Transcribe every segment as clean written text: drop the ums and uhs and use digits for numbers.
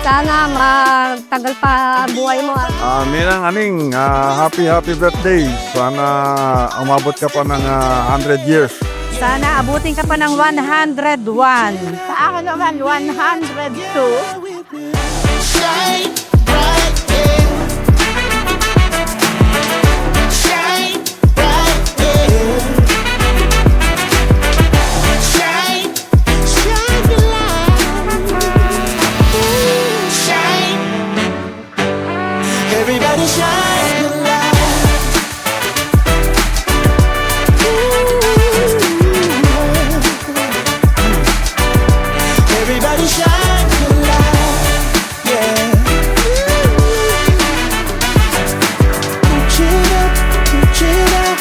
Sana magtagal pa buhay mo. Ninang Aning, happy birthday. Sana umabot ka pa ng 100 years. Sana abutin ka pa ng 101. Sa akin naman, 102. Shine bright, yeah. Shine bright, yeah. Shine, shine your light. Shine. Everybody shine your light. Everybody shine your light. Yeah. Put it up, put it up.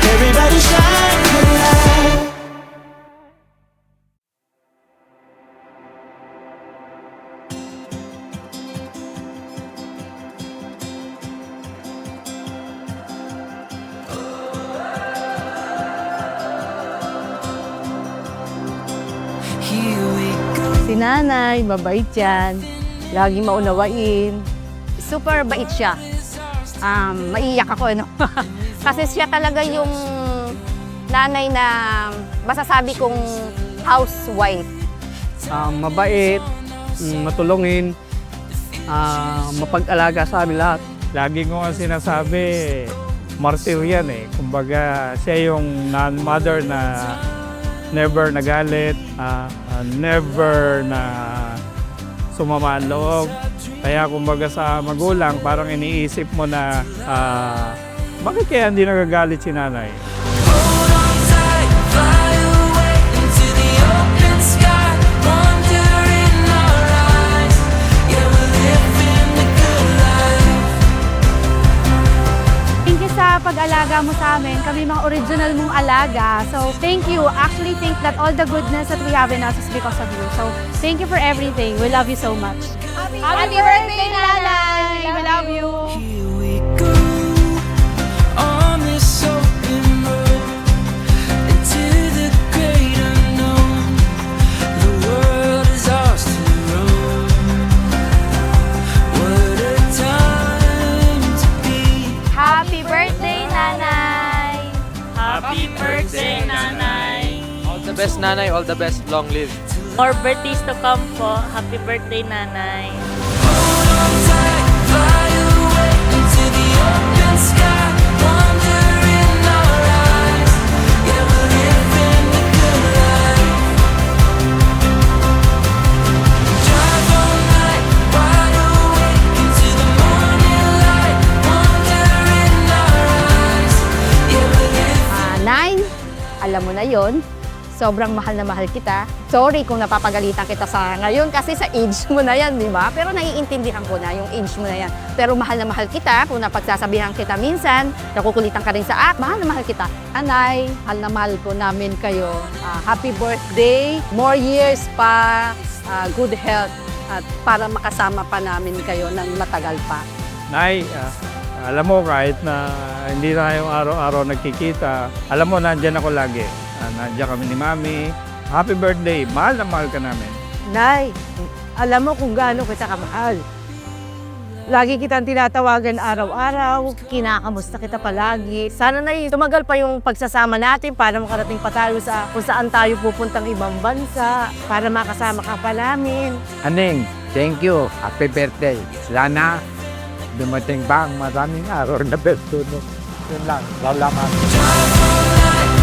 Everybody shine your light. Si nanay, mabait yan. Lagi maunawain. Super bait siya. Maiyak ako, no? Kasi siya talaga yung nanay na masasabi kong housewife. Mabait, matulungin, mapag-alaga sa amin lahat. Lagi ko nga sinasabi, martir yan eh. Kumbaga, siya yung non-mother na never nagalit, never na sumama ang loob. Kaya kumbaga sa magulang, parang iniisip mo na bakit kaya hindi nagagalit si nanay? Hold on tight, fly away into the open sky. Wonder in our eyes, yeah, we're living the good life. Thank you sa pag-alaga mo sa amin. Kami mga original mong alaga. So, thank you. Actually, think that all the goodness that we have in us is because of you. So, thank you for everything. We love you so much. Happy birthday, nanay! We love you. Here we go on this open road into the great unknown. The world is ours to roam. What a time to be. Happy birthday, nanay! Happy birthday, nanay! All the best, nanay. All the best. Long live. More birthdays to come po. Happy birthday, nanay! Hold on tight, fly away into the open sky. Wonder in our eyes, yeah, we're living the good life. Drive all night, wide awake into the morning light. Wonder in our eyes, yeah, we're living. Nay, alam mo na yon. Sobrang mahal na mahal kita. Sorry kung napapagalitan kita sa ngayon kasi sa age mo na yan, di ba? Pero naiintindihan ko na yung age mo na yan. Pero mahal na mahal kita kung napagsasabihan kita minsan, nakukulitan ka rin sa mahal na mahal kita. Anay, mahal na mahal po namin kayo. Happy birthday. More years pa. Good health. At para makasama pa namin kayo ng matagal pa. Nay, alam mo kahit na hindi tayo araw-araw nagkikita, alam mo nandyan ako lagi. Nandiyan kami ni Mami. Happy birthday. Mahal na mahal ka namin. Nay, alam mo kung gaano kita kamahal. Lagi kitang tinatawagan araw-araw, kinakamusta kita palagi. Sana na tumagal pa yung pagsasama natin para makarating pa tayo sa kung saan tayo pupuntang ibang bansa, para makasama ka pa namin. Aning, thank you. Happy birthday. Sana dumating pa ang maraming araw na besto. Yun lang. Salamat. Drive all night,